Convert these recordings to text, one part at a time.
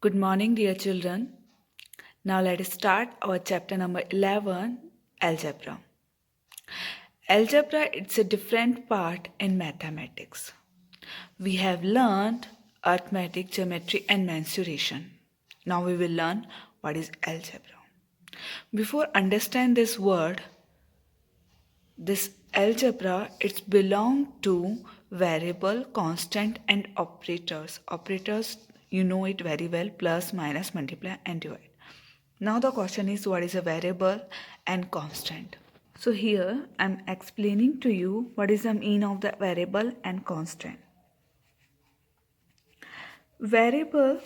Good morning, dear children. Now let us start our chapter number 11, Algebra. Algebra it's a different part in mathematics. We have learned arithmetic, geometry and mensuration. Now we will learn what is algebra. Before understand this word, this algebra it's belong to variable, constant and operators. Operators you know it very well, plus, minus, multiply and divide. Now the question is what is a variable and constant. So here I am explaining to you what is the meaning of the variable and constant. Variable,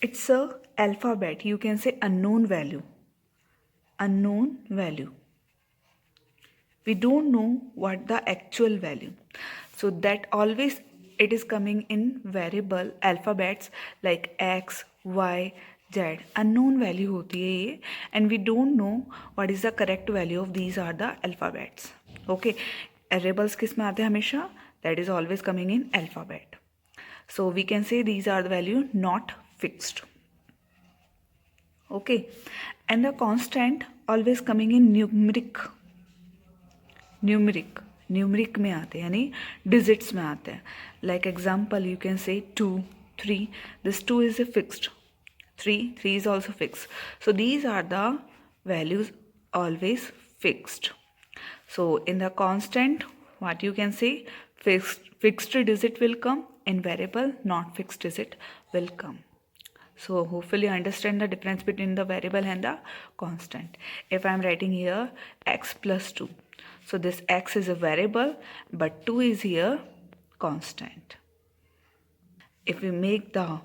it's a alphabet, you can say unknown value. Unknown value. We don't know what the actual value. So that always it is coming in variable alphabets like x, y, z. Unknown value होती है ये and we don't know what is the correct value of these are the alphabets. Okay, variables किस में आते हैं हमेशा? That is always coming in alphabet. So we can say these are the value not fixed. Okay, and the constant always coming in numeric. Numeric में आते हैं यानी digits में आते हैं. Like example you can say 2, 3. This 2 is a fixed. 3 is also fixed. So these are the values always fixed. So in the constant what you can say fixed digit will come, in variable not fixed digit will come. So hopefully you understand the difference between the variable and the constant. If I am writing here x plus 2, so this x is a variable but 2 is here constant. If we make the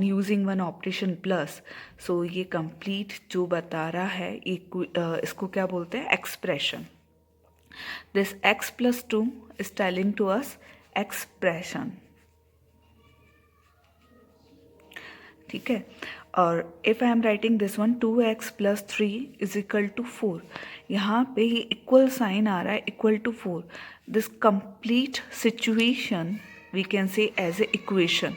using one operation plus, so ये complete जो बता रहा है इसको क्या बोलते हैं? Expression. This x plus 2 is telling to us expression. ठीक है. और if I am writing this one 2x plus 3 is equal to 4, यहाँ पे ये इक्वल साइन आ रहा है equal to 4. This complete situation we can say as an equation.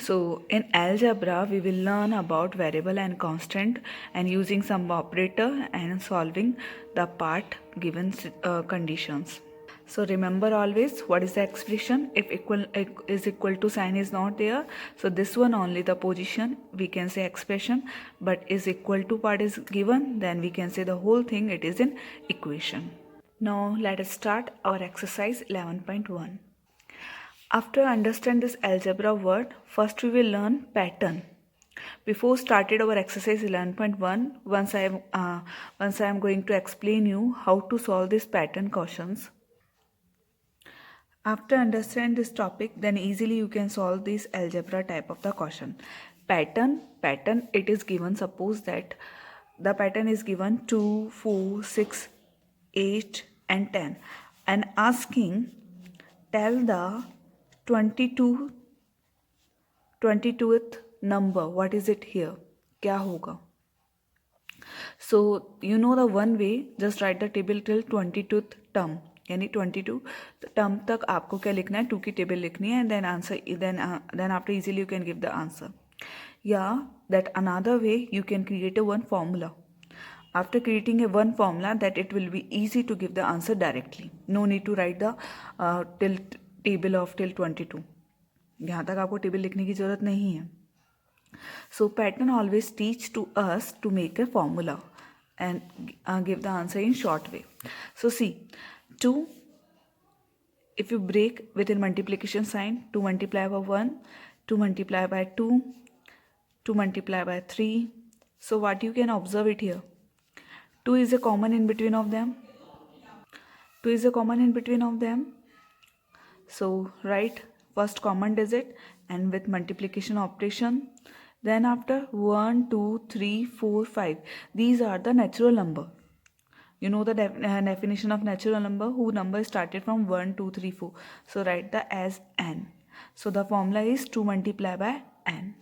So in algebra we will learn about variable and constant and using some operator and solving the part given conditions. So remember always what is the expression. If is equal to sign is not there, so this one only the position we can say expression, but is equal to part is given, then we can say the whole thing it is in equation. Now let us start our exercise 11.1. After understand this algebra word, first we will learn pattern. Before started our exercise 11.1, once I am going to explain you how to solve this pattern questions. After understand this topic, then easily you can solve this algebra type of the question. Pattern it is given, suppose that the pattern is given 2, 4, 6, 8 and 10 and asking tell the 22th number, what is it here? क्या होगा? So you know the one way, just write the table till 22th term, यानी 22 term तक आपको क्या लिखना है? 2 की table लिखनी है and then answer, then after easily you can give the answer. Yeah, that another way you can create a one formula. After creating a one formula, that it will be easy to give the answer directly. No need to write the till table of till 22. यहाँ तक आपको table लिखने की जरूरत नहीं है. So pattern always teach to us to make a formula and give the answer in short way. So see, 2, if you break within multiplication sign, 2 multiply by 1, 2 multiply by 2, 2 multiply by 3. So what you can observe it here? 2 is a common in between of them. 2 is a common in between of them. So write first common digit and with multiplication operation. Then after 1, 2, 3, 4, 5. These are the natural number. You know the definition of natural number, who number started from 1, 2, 3, 4. So write the as n. So the formula is 2 multiply by n.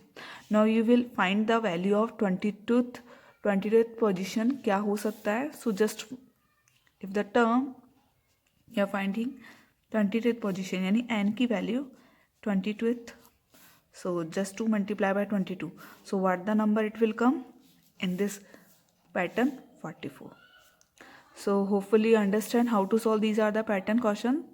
Now you will find the value of 22th position. क्या हो सकता है? So just if the term you are finding 22th position यानी n की value 22th So just 2 multiplied by 22. So what the number it will come in this pattern? 44. So hopefully you understand how to solve these are the pattern question.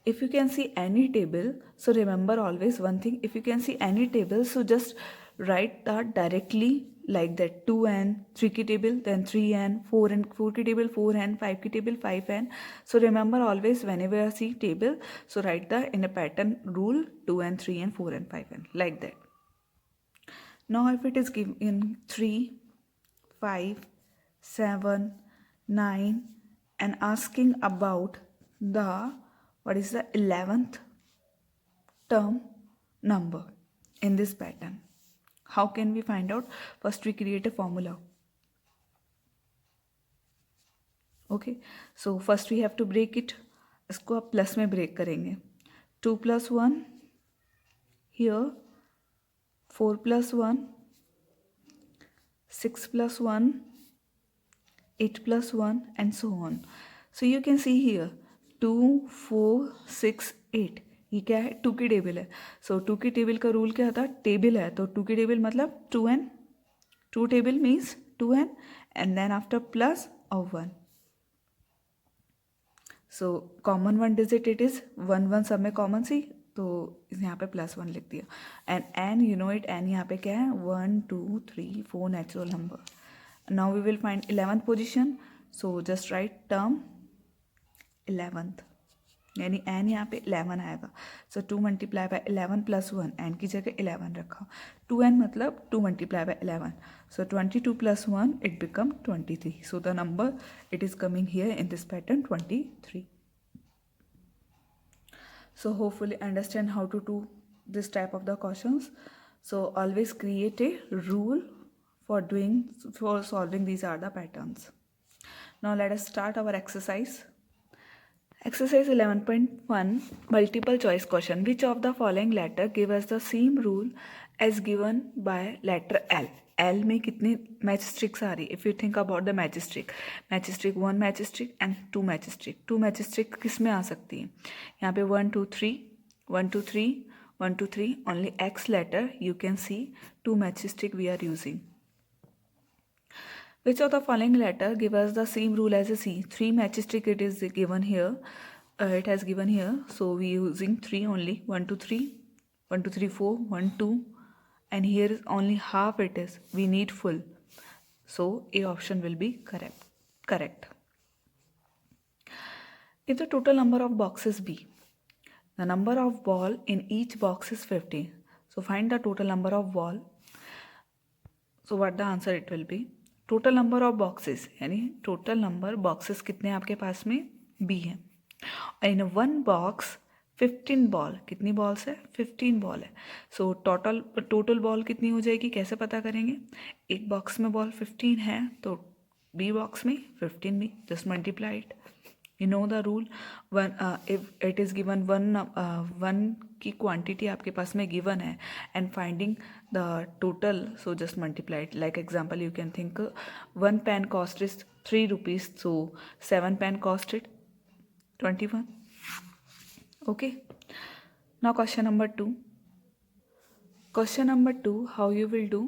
If you can see any table, so remember always one thing, if you can see any table, so just write that directly like that 2n, 3 की table, then 3n, 4n, 4 की table, 4n, 5 की table, 5n. So remember always whenever you see table, so write the in a pattern rule 2n, 3n, 4n, 5n like that. Now if it is given 3, 5, 7, 9 and asking about the what is the 11th term number in this pattern, how can we find out? First we create a formula. Okay, so first we have to break it. इसको आप plus में break करेंगे. 2 plus 1 here, 4 plus 1, 6 plus 1, 8 plus 1 and so on. So you can see here 2, 4, 6, 8. ये क्या है? 2 की table है. सो 2 की टेबल का रूल क्या था? टेबल है तो 2 की टेबल मतलब 2n. 2 table means 2n and then after plus of 1. So common 1 digit it is 1 1 सब में कॉमन सी, तो यहाँ पे +1 लिख दिया. And n you know it, n यहाँ पे क्या है? 1 2 3 4 natural number. Now we will find 11th position. So just write term 11th, यानी एन यहाँ पे 11 आएगा. So 2 multiply by 11 plus 1, n की जगह 11 रखा. 2n मतलब 2 multiply by 11. So 22 plus 1 it become 23. So the number it is coming here in this pattern 23. So hopefully understand how to do this type of the questions. So always create a rule for solving these are the patterns. Now let us start our exercise. Exercise 11.1 multiple choice question. Which of the following letter give us the same rule as given by letter L? L में कितने match sticks आ रही? If you think about the match stick, 1 match stick and 2 match stick. 2 match stick किस में आ सकती है? यहाँ पे 1 2 3 1 2 3 1 2 3 only X letter you can see 2 match stick we are using. Which of the following letter give us the same rule as a C? 3 match stick it is given here. It has given here. So we using 3 only. 1 2 3 1 2 3 4 1 2 and here is only half it is. We need full. So A option will be correct. If the total number of boxes be, the number of ball in each box is 50. So find the total number of ball. So what the answer it will be? Total number of boxes, यानी total number boxes कितने आपके पास में? B है. इन 1 box 15 ball. कितनी balls है? 15 ball है. So total ball कितनी हो जाएगी? कैसे पता करेंगे? एक बॉक्स में बॉल 15 है तो बी बॉक्स में 15 भी. Just multiply it. You know the rule. If it is given 1 की क्वांटिटी आपके पास में गिवन है and finding the total, so just multiply it. Like example you can think 1 pen cost is 3 rupees, so 7 pen cost it 21. Okay. Now question number 2. Question number 2, how you will do?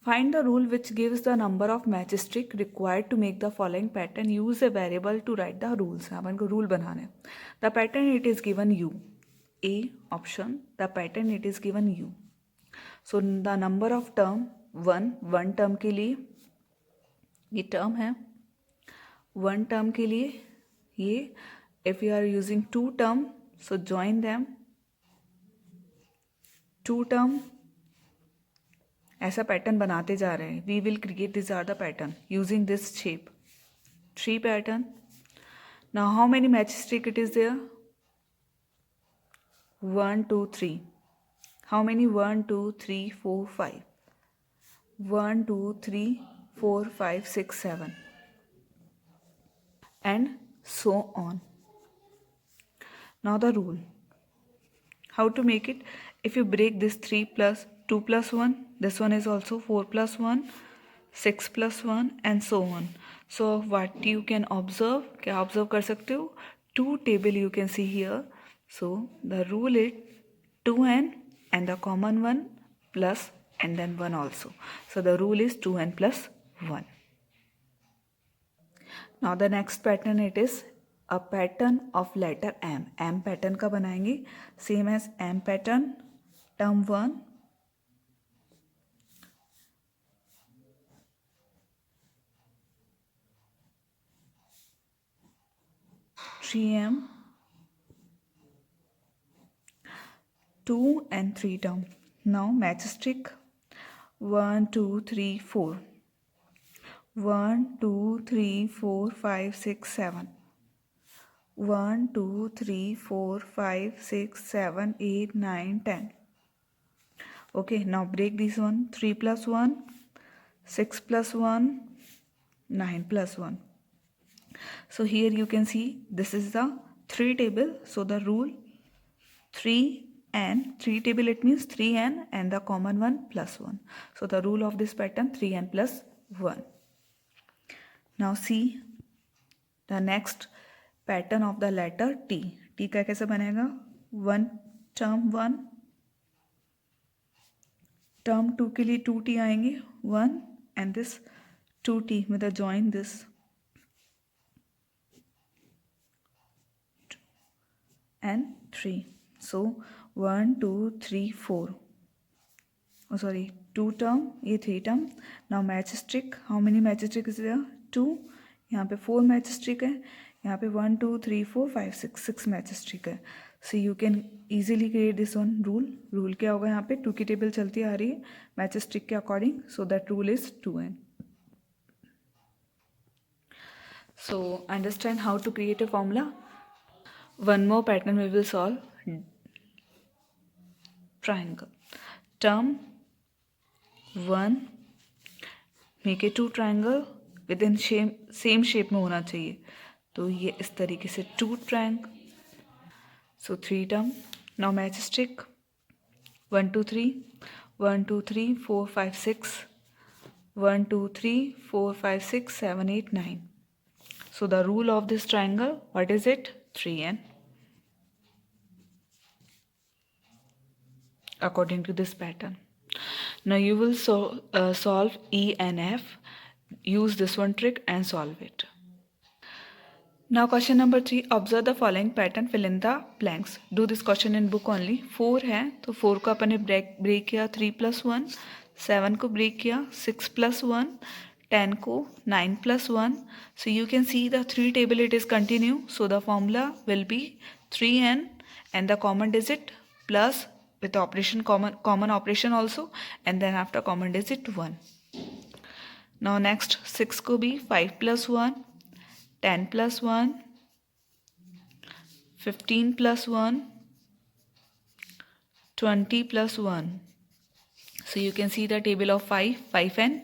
Find the rule which gives the number of match stick required to make the following pattern. Use a variable to write the rules. अपन को rule बनाना है. The pattern it is given you. A option. The pattern it is given you. So the number of term 1 term के लिए ये term है. 1 term के लिए ये. If you are using 2 term, so join them. 2 term. ऐसा pattern बनाते जा रहे हैं. We will create this are the pattern using this shape. 3 pattern. Now how many match stick it is there? 1 2 3. How many? 1 2 3 4 5. 1 2 3 4 5 6 7 and so on. Now the rule. How to make it? If you break this 3 plus 2 plus 1, this one is also 4 plus 1, 6 plus 1 and so on. So what you can observe, क्या observe कर सकते हो? 2 table you can see here. So the rule is 2n and the common one plus and then 1 also. So the rule is 2n plus 1. Now the next pattern, it is a pattern of letter M. M pattern का बनाएंगे same as M pattern. Term 1, M, 2 and 3 term. Now match stick 1, 2, 3, 4. 1, 2, 3, 4, 5, 6, 7. 1, 2, 3, 4, 5, 6, 7, 8, 9, 10. Okay, now break this one. 3 plus 1, 6 plus 1, 9 plus 1. So here you can see this is the 3 table. So the rule 3n, 3 table, it means 3n and the common one plus 1. So the rule of this pattern 3n plus 1. Now see the next pattern of the letter T. T का कैसे बनेगा? 1 term 1, term 2 के लिए 2t आएंगे 1 and this 2t with a join this and 3. So 1, 2, 3, 4. Oh sorry, 2 term, ये 3 term. Now match stick. How many match stick is there? 2. यहाँ पे 4 match stick है. यहाँ पे 1, 2, 3, 4, 5, 6 match stick है. So you can easily create this one rule. Rule क्या होगा यहाँ पे? 2 की टेबल चलती आ रही है match stick के according. So that rule is 2n. So understand how to create a formula. One more pattern we will solve. Triangle. Term 1, make a 2 triangle within same shape में होना चाहिए. तो ये इस तरीके से 2 triangle. So 3 term. Now match stick 1, 2, 3. 1, 2, 3, 4, 5, 6. 1, 2, 3, 4, 5, 6, 7, 8, 9. So the rule of this triangle, what is it? 3n. According to this pattern. Now you will solve E and F. Use this one trick and solve it. Now question number 3. Observe the following pattern. Fill in the blanks. Do this question in book only. 4 है तो 4 को अपन ने break किया 3 plus 1. 7 को break किया 6 plus 1. 10 को 9 plus 1. So you can see the 3 table, it is continue. So the formula will be 3n and the common digit plus with operation common operation also, and then after common digit 1. Now next 6 को भी 5 plus 1, 10 plus 1, 15 plus 1, 20 plus 1. So you can see the table of 5n,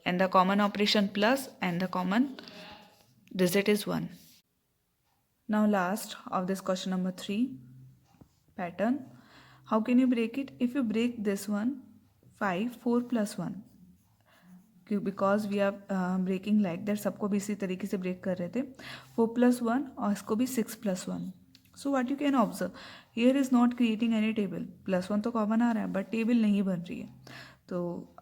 and the common operation plus and the common digit is 1. Now last of this question number 3 pattern. How can you break it? If you break this one 5, 4 plus 1, because we are breaking like that, सबको भी इसी तरीके से break कर रहे थे. 4 plus 1 और इसको भी 6 plus 1. So what you can observe, here is not creating any table. Plus 1 तो common आ रहा है but table नहीं बन रही है. तो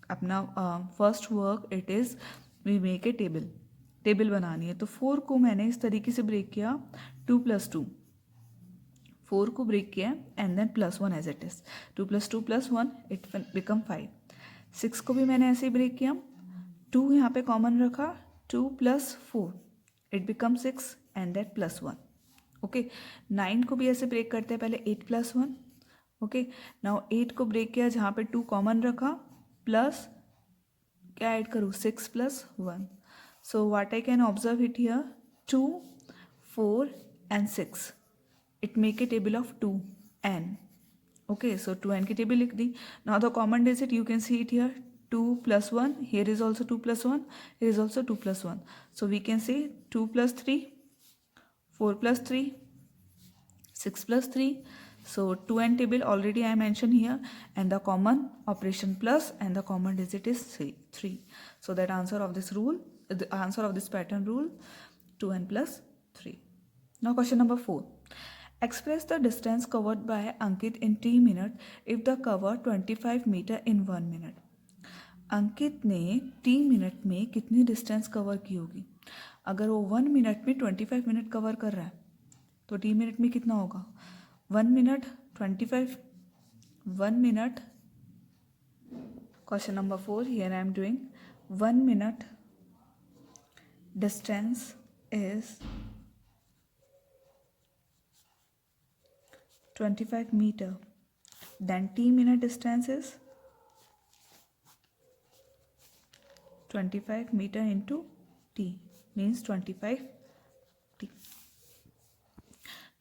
अपना first work it is we make a table. Table बनानी है. तो 4 को मैंने इस तरीके से ब्रेक किया 2 plus 2. 4 को ब्रेक किया and then plus 1 as it is. 2 plus 2 plus 1 it become 5. 6 को भी मैंने ऐसे ही ब्रेक किया. 2 यहाँ पे कॉमन रखा. 2 plus 4 it become 6 and that plus 1. Okay. 9 को भी ऐसे ब्रेक करते हैं पहले 8 plus 1. ओके. नाउ 8 को ब्रेक किया जहाँ पे 2 कॉमन रखा प्लस क्या ऐड करूँ 6 plus 1. So what I can observe it here 2, 4 and 6. It make a table of 2n. Okay, so 2n की table लिख दी. Now the common digit you can see it here 2 plus 1. Here is also 2 plus 1. Here is also 2 plus 1. So we can say 2 plus 3, 4 plus 3, 6 plus 3. So 2n table already I mentioned here, and the common operation plus and the common digit is 3. So that answer of this rule, the answer of this pattern rule 2n plus 3. Now question number 4. Express the distance covered by Ankit in T minutes if the cover 25 meter in 1 minute. अंकित ने T minute में कितनी distance cover की होगी? अगर वो 1 minute में 25 minute cover कर रहा है तो T मिनट में कितना होगा? 1 minute 25 1 minute. Question number 4, here I am doing 1 minute distance is 25 meter, then T minute distance is 25 meter into T, means 25 T.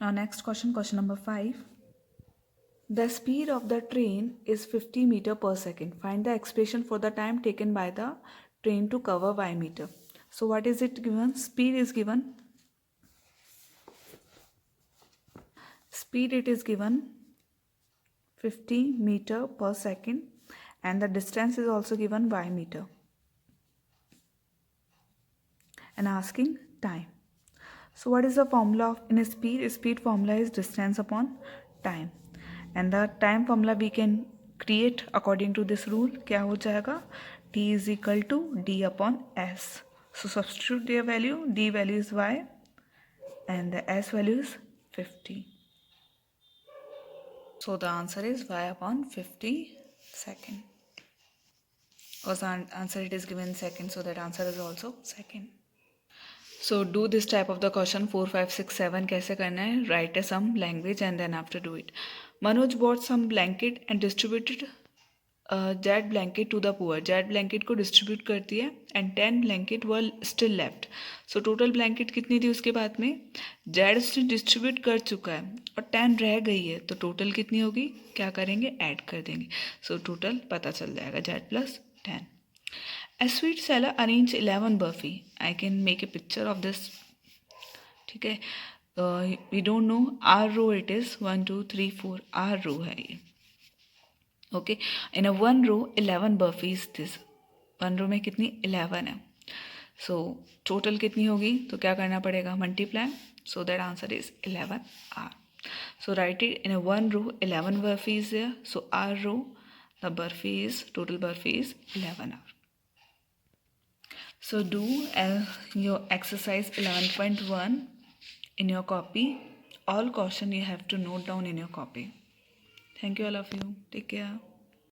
Now next question number 5. The speed of the train is 50 meter per second. Find the expression for the time taken by the train to cover y meter. So what is it given? Speed is given. Speed it is given 50 meter per second, and the distance is also given y meter, and asking time. So what is the formula of in a speed? Speed formula is distance upon time, and the time formula we can create according to this rule. क्या हो जाएगा? T is equal to D upon S. So substitute their value. D value is y and the S value is 50. So the answer is y upon 50 second. Because the answer it is given second, so that answer is also second. So do this type of the question 4, 5, 6, 7 कैसे करना है? Write some language and then have to do it. Manoj bought some blanket and distributed jet blanket to the poor. Jet blanket को distribute करती है and 10 blanket were still left. So total blanket कितनी थी उसके बाद में? jet उसने distribute कर चुका है और 10 रह गई है, तो total कितनी होगी? क्या करेंगे? Add कर देंगे. So total पता चल जाएगा jet plus 10. A sweet seller arranged 11 burfi. I can make a picture of this. ठीक है. We don't know R row it is 1 2 3 4 R row है ये. Okay. In a 1 row 11 burfi is this. 1 row में कितनी? 11 है. So total कितनी होगी? तो क्या करना पड़ेगा? Multiply. So that answer is 11 R. So write it in a 1 row 11 burfi is there. So R row the burfi is total burfi is 11 R. So do your exercise 11.1 in your copy. All question you have to note down in your copy. Thank you all of you. Take care.